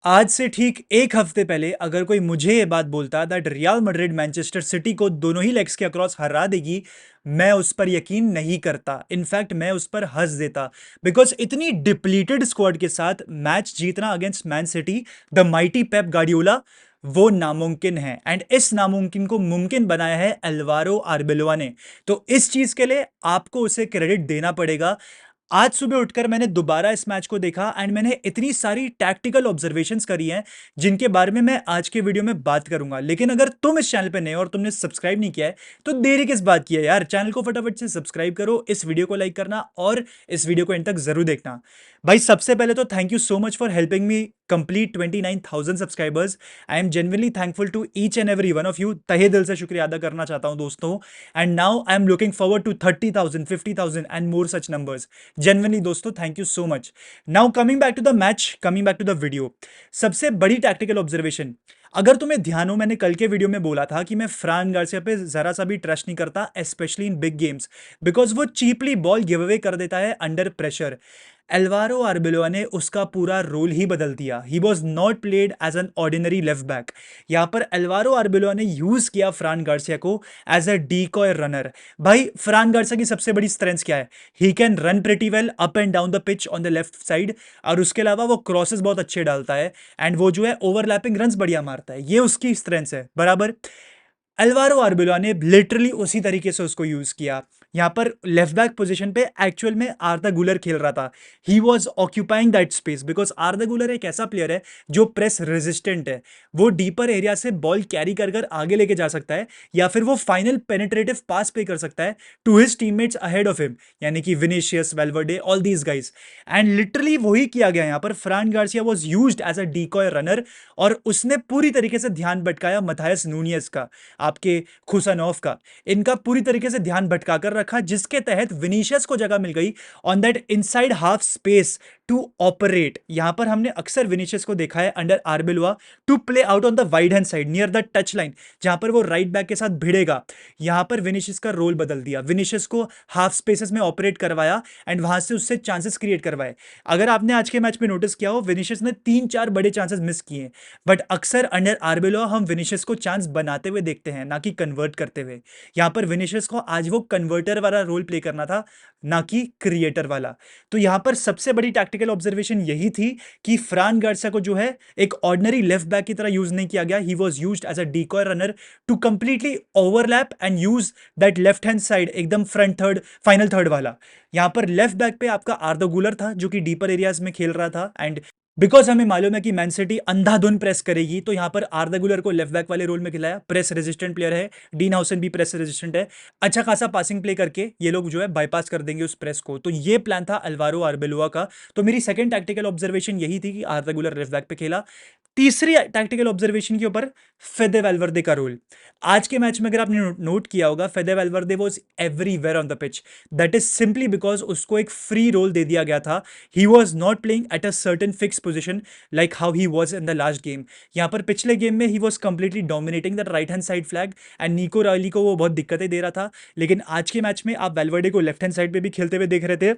आज से ठीक एक हफ्ते पहले अगर कोई मुझे ये बात बोलता that real Madrid Manchester city को दोनों ही लेग्स के अक्रॉस हरा देगी, मैं उस पर यकीन नहीं करता। इनफैक्ट मैं उस पर हंस देता। बिकॉज इतनी डिप्लीटेड स्क्वाड के साथ मैच जीतना against man city, the mighty Pep Guardiola, वो नामुमकिन है। एंड इस नामुमकिन को मुमकिन बनाया है एल्वारो आर्बेलोआ ने। तो इस चीज के लिए आपको उसे क्रेडिट देना पड़ेगा। आज सुबह उठकर मैंने दोबारा इस मैच को देखा एंड मैंने इतनी सारी टैक्टिकल ऑब्जर्वेशंस करी हैं जिनके बारे में मैं आज के वीडियो में बात करूंगा। लेकिन अगर तुम इस चैनल पे नए हो और तुमने सब्सक्राइब नहीं किया है तो देरी किस बात की है यार। चैनल को फटाफट से सब्सक्राइब करो, इस वीडियो को लाइक करना और इस वीडियो को एंड तक जरूर देखना। भाई सबसे पहले तो thank you so much for helping me complete 29,000 subscribers. I am genuinely thankful to each and every one of you. तहे दिल से शुक्रिया अदा करना चाहता हूं दोस्तों। And now I am looking forward to 30,000, 50,000 and more such numbers. Genuinely दोस्तों, thank you so much. Now coming back to the match, coming back to the video. सबसे बड़ी टैक्टिकल ऑब्जर्वेशन, अगर तुम्हें ध्यान हो, मैंने कल के वीडियो में बोला था कि मैं फ्रान गार्सिया पे जरा सा भी ट्रस्ट नहीं करता, specially in big games, because वो चीपली बॉल गिव अवे कर देता है अंडर प्रेशर। एल्वारो आर्बेलोआ ने उसका पूरा रोल ही बदल दिया। He was not played as an ordinary left back. यहां पर एल्वारो आर्बेलोआ ने यूज किया फ्रान गार्सिया को एज अ डीकॉय रनर। भाई फ्रान गार्सिया की सबसे बड़ी स्ट्रेंथ क्या है? He can run pretty well up and down the pitch on the left side, और उसके अलावा वो क्रॉसेस बहुत अच्छे डालता है एंड वो जो है ओवरलैपिंग रन्स बढ़िया मारता है। ये उसकी स्ट्रेंथ है बराबर। एल्वारो आर्बेलोआ ने लिटरली उसी तरीके से उसको यूज किया। यहां पर लेफ्ट बैक पोजीशन पे एक्चुअल में आर्दा गुलर खेल रहा था। He was occupying that space because आर्दा गुलर एक ऐसा प्लेयर है जो प्रेस रेजिस्टेंट है। वो डीपर एरिया से बॉल कैरी कर कर आगे लेके जा सकता है, या फिर वो फाइनल पेनिट्रेटिव पास पे कर सकता है to his teammates ahead of him, यानी कि Vinicius, Valverde, all these guys. And literally वही किया गया यहाँ पर। Fran Garcia was used as a decoy runner और उसने पूरी तरीके से ध्यान भटकाया मथायस नूनियस का, आपके खुसानोफ का। इनका पूरी तरीके से ध्यान भटका कर रखा, जिसके तहत विनीशियस को जगह मिल गई on that inside half space to operate. यहां पर हमने अक्सर विनीशियस को देखा है under Arbeloa to play out on the wide hand side near the touchline, जहां पर वो राइट बैक के साथ भिड़ेगा। यहां पर विनीशियस का रोल बदल दिया, विनीशियस को हाफ स्पेसेस में ऑपरेट करवाया एंड वहां से उससे चांसेस क्रिएट करवाए। अगर आपने आज के मैच में नोटिस किया हो, विनीशियस ने 3-4 बड़े चांसेस मिस किए, बट अक्सर अंडर आर्बेलोआ हम विनीशियस को चांस बनाते हुए देखते हैं, ना कि कन्वर्ट करते हुए। यहां पर विनीशियस को आज वो कन्वर्टर वाला रोल प्ले करना था, ना कि क्रिएटर वाला। तो यहां पर सबसे बड़ी टैक्टिकल ऑब्जर्वेशन यही थी कि फ्रान गार्सिया को जो है एक ऑर्डिनरी लेफ्ट बैक की तरह यूज नहीं किया गया। He was used as a decoy runner to completely overlap and use that left hand side, एकदम फ्रंट थर्ड, फाइनल थर्ड वाला। यहां पर लेफ्ट बैक पे आपका आर्दा गुलर था जो कि डीपर एरियाज में खेल रहा था। एंड बिकॉज हमें मालूम है कि मैन सिटी अंधाधुन प्रेस करेगी, तो यहां पर आर्दा गुलर को लेफ्ट बैक वाले रोल में खिलाया। प्रेस रेजिस्टेंट प्लेयर है, डीन हाउसन भी प्रेस रेजिस्टेंट है। अच्छा खासा पासिंग प्ले करके ये लोग जो है बाईपास कर देंगे उस प्रेस को। तो ये प्लान था अल्वारो आर्बेलोआ का। तो मेरी सेकंड टैक्टिकल ऑब्जर्वेशन यही थी कि आर्दा गुलर लेफ्ट बैक पे खेला। तीसरी टैक्टिकल ऑब्जर्वेशन के ऊपर, फेदे वेल्वर्दे का रोल। आज के मैच में अगर आपने नोट किया होगा, Fede Valverde was everywhere on the pitch. That is simply because उसको एक फ्री रोल दे दिया गया था। He was not playing at a certain fix position like how he was in the last game. यहाँ पर पिछले गेम में he was completely dominating the right hand side flank and Nico Reilly को वो बहुत दिक्कतें दे रहा था। लेकिन आज के मैच में आप वेल्वर्डे को लेफ्ट हैंड साइड पे भी खेलते हुए देख रहे थे,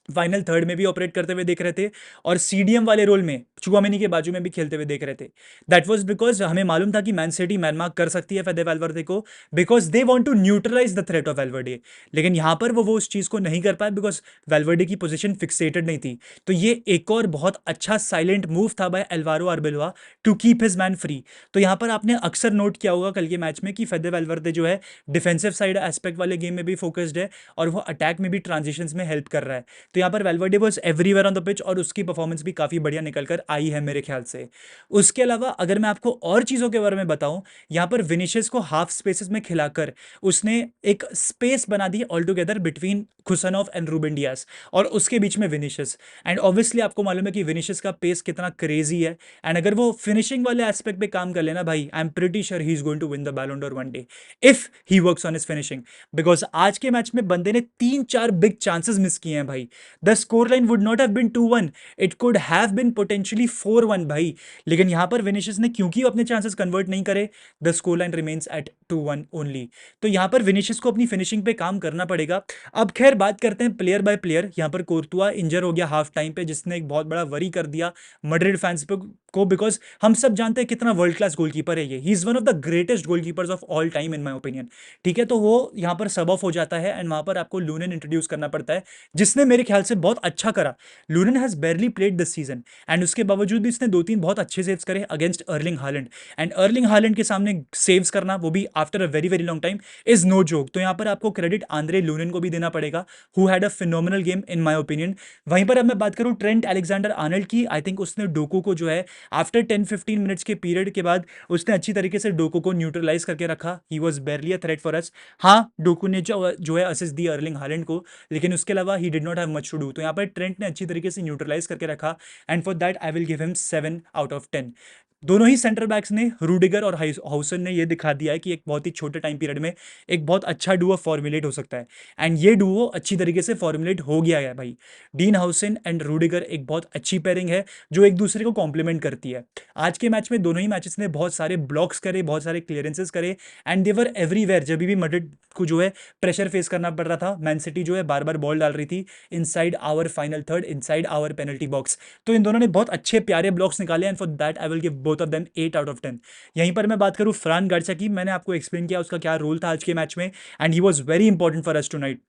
फाइनल थर्ड में भी ऑपरेट करते हुए देख रहे थे, और सीडीएम वाले रोल में चुआमेनी के बाजू में भी खेलते हुए देख रहे थे। दैट वाज बिकॉज हमें मालूम था कि मैन सिटी मैन मार्क कर सकती है फेदे वेल्वर्दे को, because they want to neutralise the threat of Valverde. लेकिन यहां पर वो उस चीज को नहीं कर पाए बिकॉज वेल्वर्डे की पोजीशन फिक्सेटेड नहीं थी। तो ये एक और बहुत अच्छा साइलेंट मूव था by Alvaro Arbeloa to keep his man free. तो यहां पर आपने अक्सर नोट किया होगा कल के मैच में कि फेदे वेल्वर्दे जो है डिफेंसिव साइड एस्पेक्ट वाले गेम में भी फोकस्ड है और वो अटैक में भी ट्रांजिशंस में हेल्प कर रहा है। तो यहाँ पर Valverde was everywhere on the pitch और उसकी परफॉर्मेंस भी काफी बढ़िया निकल कर आई है मेरे ख्याल से। उसके अलावा अगर मैं आपको और चीजों के बारे में बताऊं, यहाँ पर विनीशियस को हाफ स्पेसेस में खिलाकर उसने एक स्पेस बना दी all together between Khusanov and Ruben Dias, और उसके बीच में विनीशियस। एंड ऑब्वियसली आपको मालूम है कि विनीशियस का पेस कितना क्रेजी है। एंड अगर वो फिनिशिंग वाले एस्पेक्ट पे काम कर लेना भाई, I am pretty sure he is going to win the Ballon d'Or one day if he works on his finishing. Because आज के मैच में बंदे ने 3-4 बिग चांसेस मिस किए हैं भाई। The score line would not have been 2-1, it could have been potentially 4-1 भाई। लेकिन यहां पर विनीशियस ने क्योंकि अपने चांसेस कन्वर्ट नहीं करे, the score line remains at 2-1 only. तो यहां पर विनीशियस को अपनी फिनिशिंग पे काम करना पड़ेगा। अब खैर बात करते हैं प्लेयर बाय प्लेयर। यहां पर कोर्तुआ इंजर हो गया हाफ टाइम पे, जिसने एक बहुत बड़ा वरी कर दिया मैड्रिड फैंस पे, को, बिकॉज हम सब जानते हैं कितना वर्ल्ड क्लास गोलकीपर है ये, he is one of the greatest goalkeepers of all time in my opinion. ठीक है, तो वो यहाँ पर सब ऑफ हो जाता है एंड वहाँ पर आपको लूनन इंट्रोड्यूस करना पड़ता है, जिसने मेरे ख्याल से बहुत अच्छा करा। Lunin has barely played this season and उसके बावजूद भी इसने 2-3 बहुत अच्छे सेव्स करे against Erling Haaland, and Erling Haaland के सामने सेव्स करना, वो भी after a very very long time, is no joke. तो यहाँ पर आपको क्रेडिट आंद्रे लूनन को भी देना पड़ेगा, who had a phenomenal game in my opinion. वहीं पर अब मैं बात करूँ ट्रेंट अलेक्जेंडर आर्नल्ड की, आई थिंक उसने डोकू को जो है आफ्टर 10-15 मिनट्स के पीरियड के बाद उसने अच्छी तरीके से डोकू को न्यूट्रलाइज करके रखा। He was बैरली a threat for us. हाँ, डोकू ने जो है असिस्ट दी अर्लिंग हालैंड को, लेकिन उसके अलावा he did not have much to do. तो यहाँ पर ट्रेंट ने अच्छी तरीके से न्यूट्रलाइज करके रखा and for that I will give him 7/10। दोनों ही सेंटर बैक्स ने, रूडिगर और हाउसन ने, ये दिखा दिया है कि एक बहुत ही छोटे टाइम पीरियड में एक बहुत अच्छा डुओ फॉर्मुलेट हो सकता है, एंड ये डुओ अच्छी तरीके से फॉर्मुलेट हो गया है भाई। डीन हाउसन एंड रूडिगर एक बहुत अच्छी पेयरिंग है जो एक दूसरे को कॉम्प्लीमेंट करती है। आज के मैच में दोनों ही मैचेस ने बहुत सारे ब्लॉक्स करे, बहुत सारे क्लियरेंसेस करे एंड दे वर एवरीवेयर। जब भी मैड्रिड को जो है प्रेशर फेस करना पड़ रहा था, मैन सिटी जो है बार बार बॉल डाल रही थी inside our final third, inside our penalty box, तो इन दोनों ने बहुत अच्छे प्यारे ब्लॉक्स निकाले and for that I will give both of them 8/10। यहीं पर मैं बात करूं फ्रान गार्सिया की, मैंने आपको एक्सप्लेन किया उसका क्या रोल था आज के मैच में and he was very important for us tonight.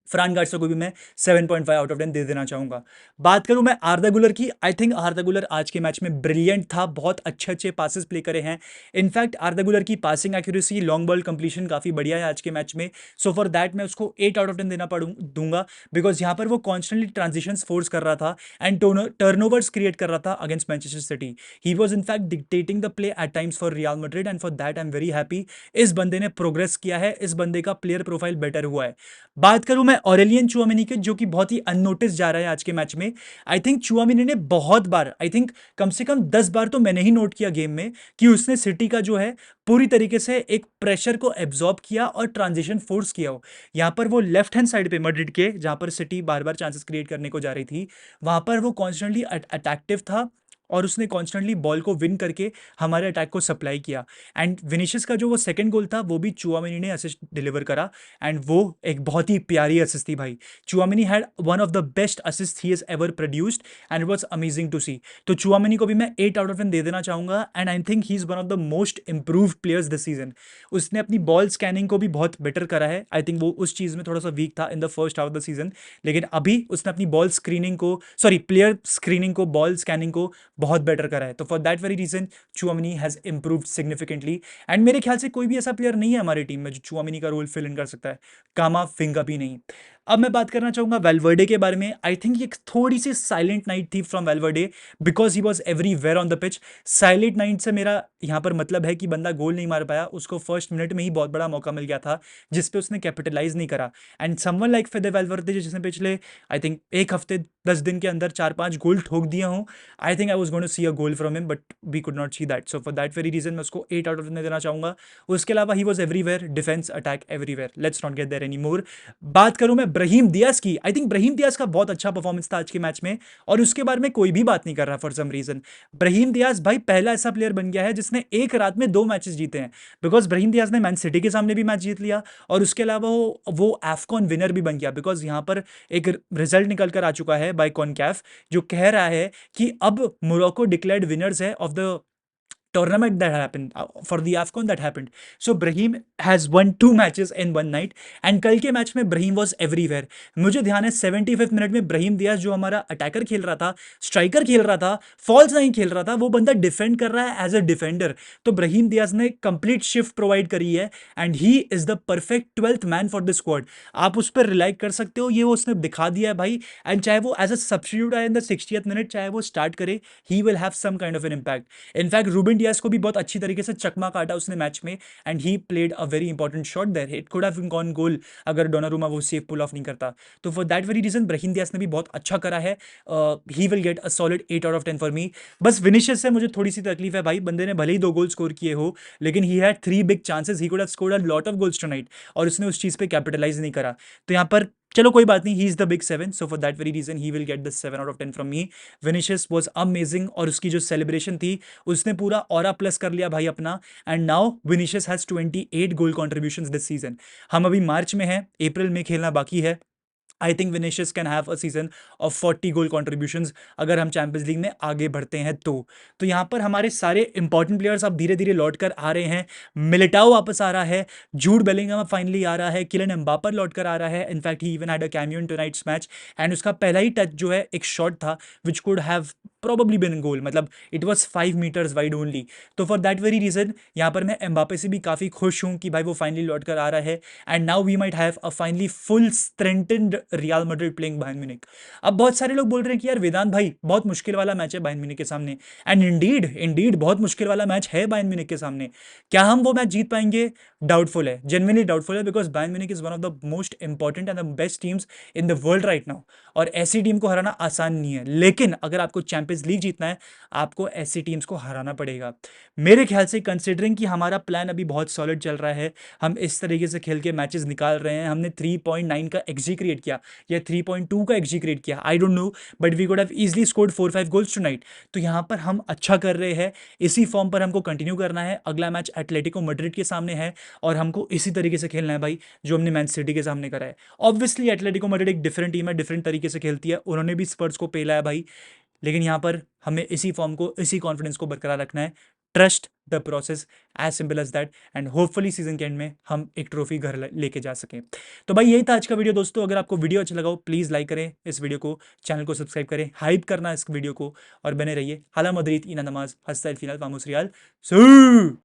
फ्रान Garcia को भी मैं 7.5/10 दे देना चाहूंगा। बात करूं मैं आर्दा गुलर की, आई थिंक आर्दा गुलर आज के मैच में ब्रिलियंट था, बहुत अच्छे अच्छे पासेस प्ले करे हैं। इनफैक्ट आर्दा गुलर की passing accuracy, long ball completion काफी बढ़िया है आज के मैच में। सो फॉर दैट मैं उसको 8/10 देना दूंगा, बिकॉज यहाँ पर वो कॉन्स्टेंटली ट्रांजिशन फोर्स कर रहा था एंड टर्नओवर्स क्रिएट कर रहा था against Manchester city. He was in fact dictating the play at times for real Madrid and for that I am very happy. इस बंदे ने प्रोग्रेस किया है, इस बंदे का प्लेयर प्रोफाइल बेटर हुआ है। बात करूं मैं ऑरेलियन चुआमेनी के, जो कि बहुत ही अननोटिस जा रहा है आज के मैच में। आई थिंक चुआमेनी ने बहुत बार, आई थिंक कम से कम 10 बार तो मैंने ही नोट किया गेम में कि उसने सिटी का जो है पूरी तरीके से एक प्रेशर को एब्जॉर्ब किया और ट्रांजिशन फोर्स किया हो। यहां पर वो लेफ्ट हैंड साइड पे मैड्रिड के, जहां पर सिटी बार बार चांसेस क्रिएट करने को जा रही थी, वहां पर वो कॉन्स्टेंटली अट्रैक्टिव था और उसने कॉन्स्टेंटली बॉल को विन करके हमारे अटैक को सप्लाई किया। एंड विनीशियस का जो वो सेकंड गोल था वो भी चुआमेनी ने असिस्ट डिलीवर करा एंड वो एक बहुत ही प्यारी असिस्ट थी भाई। Tchouameni had one of the best assist he has ever produced and it was amazing to see. तो चुआमेनी को भी मैं 8/10 दे देना चाहूंगा and I think he is one of the most improved players this season. उसने अपनी ball scanning को भी बहुत बेटर करा है। आई थिंक वो उस चीज़ में थोड़ा सा वीक था in the first half of the season, लेकिन अभी उसने अपनी बॉल स्क्रीनिंग को, सॉरी प्लेयर स्क्रीनिंग को, बॉल स्कैनिंग को बहुत बेटर करा है। तो for that very reason Tchouameni has improved significantly and मेरे ख्याल से कोई भी ऐसा प्लेयर नहीं है हमारी टीम में जो चुआमेनी का रोल फिल इन कर सकता है, कामाविंगा भी नहीं। अब मैं बात करना चाहूंगा वेलवर्डे के बारे में। आई थिंक ये थोड़ी सी साइलेंट नाइट थी from Valverde because he was everywhere on the pitch. Silent night से मेरा यहाँ पर मतलब है कि बंदा गोल नहीं मार पाया, उसको फर्स्ट मिनट में ही बहुत बड़ा मौका मिल गया था जिसपे उसने कैपिटलाइज नहीं करा। एंड समवन लाइक फेदे वेलवर्डे जिसने पिछले आई थिंक एक हफ्ते 10 दिन के अंदर 4-5 गोल ठोक दिया हूँ, I think I was going to see a goal from him but we could not see that. So for that very reason मैं उसको 8/10 देना चाहूंगा। उसके अलावा he was everywhere, defence attack everywhere, let's not get there any more. बात करूं मैं Brahim Diya's की, आई थिंक ब्राहीम दियाज का बहुत अच्छा परफॉर्मेंस था आज के मैच में और उसके बारे में कोई भी बात नहीं कर रहा for some reason. Brahim Diya's भाई पहला ऐसा प्लेयर बन गया है जिसने एक रात में 2 मैचेस जीते हैं, बिकॉज ब्राहीम दियाज ने मैन सिटी के सामने भी मैच जीत लिया और उसके अलावा वो एफकॉन विनर भी बन गया, बिकॉज यहाँ पर एक रिजल्ट निकल कर आ चुका है बाय कॉनकैफ जो कह रहा है कि अब मोरक्को डिक्लेयर्ड विनर्स है of the tournament that happened for the AFCON that happened. So Brahim has won 2 matches in one night and कल के मैच में ब्राहीम was everywhere. मुझे ध्यान है 75th मिनट में ब्राहीम दियाज जो हमारा अटैकर खेल रहा था, स्ट्राइकर खेल रहा था, फॉल्स नहीं खेल रहा था, वो बंदा डिफेंड कर रहा है एज अ डिफेंडर। तो ब्राहीम दियाज ने कंप्लीट शिफ्ट प्रोवाइड करी है and he is the perfect 12th man for the squad. आप उस पर रिलाई कर सकते हो, ये वो उसने दिखा दिया है भाई। एंड चाहे वो एज अ सब्स्टिट्यूट आए इन द 60th मिनट, चाहे वो स्टार्ट करे, he will have some kind of an impact. In fact Ruben Dias को भी बहुत अच्छी तरीके से चकमा काटा उसने मैच में and he played a very important shot there, it could have gone goal अगर डोनारुमा वो सेफ पुल ऑफ नहीं करता। तो for that very reason Brahim Diaz ने भी बहुत अच्छा करा है। He will get a solid 8/10 for me. बस विनिशियस से मुझे थोड़ी सी तकलीफ है भाई, बंदे ने भले ही 2 गोल स्कोर किए हो लेकिन he had 3 big chances, he could have scored a lot of goals tonight और उसने उस चीज पे कैपिटलाइज नहीं करा। तो यहाँ पर चलो कोई बात नहीं, he is the big 7, so for that very reason he will get the 7/10 from me. Vinicius was amazing और उसकी जो सेलिब्रेशन थी उसने पूरा ऑरा प्लस कर लिया भाई अपना। And now Vinicius has 28 goal contributions this season. हम अभी मार्च में हैं, अप्रैल में खेलना बाकी है। I think Vinicius can have a season of 40 goal contributions अगर हम चैंपियंस लीग में आगे बढ़ते हैं तो यहाँ पर हमारे सारे इंपॉर्टेंट प्लेयर्स अब धीरे धीरे लौट कर आ रहे हैं। मिलिटाओ वापस आ रहा है, जूड बेलिंगहम फाइनली आ रहा है, किलियन एम्बापे लौट कर आ रहा है। In fact he even had a cameo in tonight's match and उसका पहला ही टच जो है एक शॉट था which could have probably been goal, मतलब it was 5 metres wide only. तो फॉर दैट वेरी रीजन यहाँ पर मैं एम्बापे से भी काफ़ी खुश हूँ कि भाई वो फाइनली लौट कर आ रहा है and now we might have a finally full strengthened Real Madrid playing Bayern Munich. अब बहुत सारे लोग बोल रहे हैं कि यार वेदांत भाई बहुत मुश्किल वाला मैच है बायर्न म्यूनिख के सामने, एंड इंडीड इंडीड बहुत मुश्किल वाला मैच है बायर्न म्यूनिख के सामने। क्या हम वो मैच जीत पाएंगे? डाउटफुल है, जेन्युइनली डाउटफुल है, because Bayern Munich is one of the most important and the best teams in the world right now, और ऐसी टीम को हराना आसान नहीं है। लेकिन अगर आपको चैंपियंस लीग जीतना है आपको ऐसी टीम्स को हराना पड़ेगा। मेरे ख्याल से कंसिडरिंग कि हमारा प्लान अभी बहुत सॉलिड चल रहा है, हम इस तरीके से खेल के मैचेस निकाल रहे हैं, हमने 3.9 का एक्जी क्रिएट किया या 3.2 का एक्जी क्रिएट किया, I don't know, but we could have easily scored 4-5 goals tonight. तो यहाँ पर हम अच्छा कर रहे हैं, इसी फॉर्म पर हमको कंटिन्यू करना है। अगला मैच एटलेटिको मैड्रिड के सामने है और हमको इसी तरीके से खेलना है भाई जो हमने मैन सिटी के सामने करा है। ऑब्वियसली एटलेटिको मैड्रिड एक डिफरेंट टीम है, डिफरेंट तरीके से खेलती है, उन्होंने भी स्पर्स को पेला है भाई, लेकिन यहाँ पर हमें इसी फॉर्म को, इसी कॉन्फिडेंस को बरकरार रखना है। Trust the process, as simple as that, and hopefully season के एंड में हम एक ट्रॉफी घर लेके जा सकें। तो भाई यही था आज का वीडियो दोस्तों। अगर आपको वीडियो अच्छा लगा हो प्लीज़ लाइक करें इस वीडियो को, चैनल को सब्सक्राइब करें, हाइप करना इस वीडियो को, और बने रहिए हाला मदरीद इना नमाज हस्ता फिलहाल फामोस रियाल।